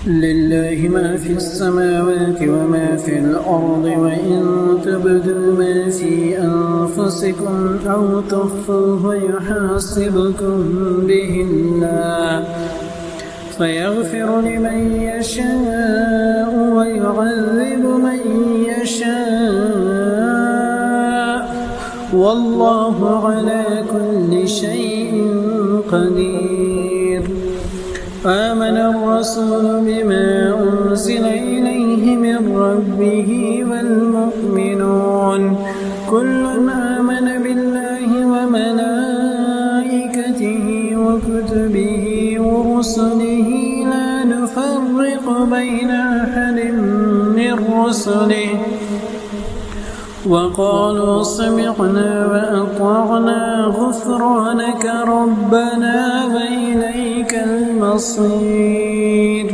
لله ما في السماوات وما في الأرض وإن تبدوا ما في أنفسكم أو تخفوه يحاسبكم به الله فيغفر لمن يشاء ويعذب من يشاء والله على كل شيء قدير. آمن الرسول بما أنزل إليه من ربه والمؤمنون كل آمن بالله وملائكته وكتبه ورسله لا نفرق بين أحد من رسله وقالوا سمعنا وأطعنا غفرانك ربنا وإليك المصير.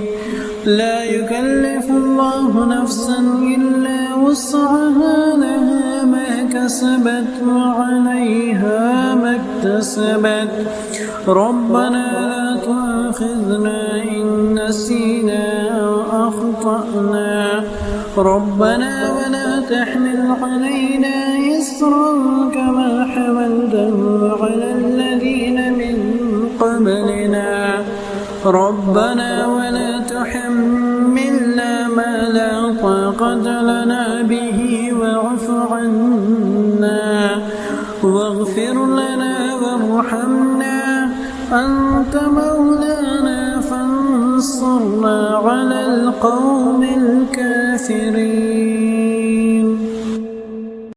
لا يكلف الله نفسا إلا وسعها لها ما كسبت وعليها ما اكتسبت ربنا لا تؤاخذنا إن نسينا أو أخطأنا ربنا ولا تحمل علينا إصرا كما حملته على الذين من قبلنا ربنا ولا تحملنا ما لا طاقة لنا به واعف عنا واغفر لنا وارحمنا أنت مولانا فانصرنا على القوم الكافرين.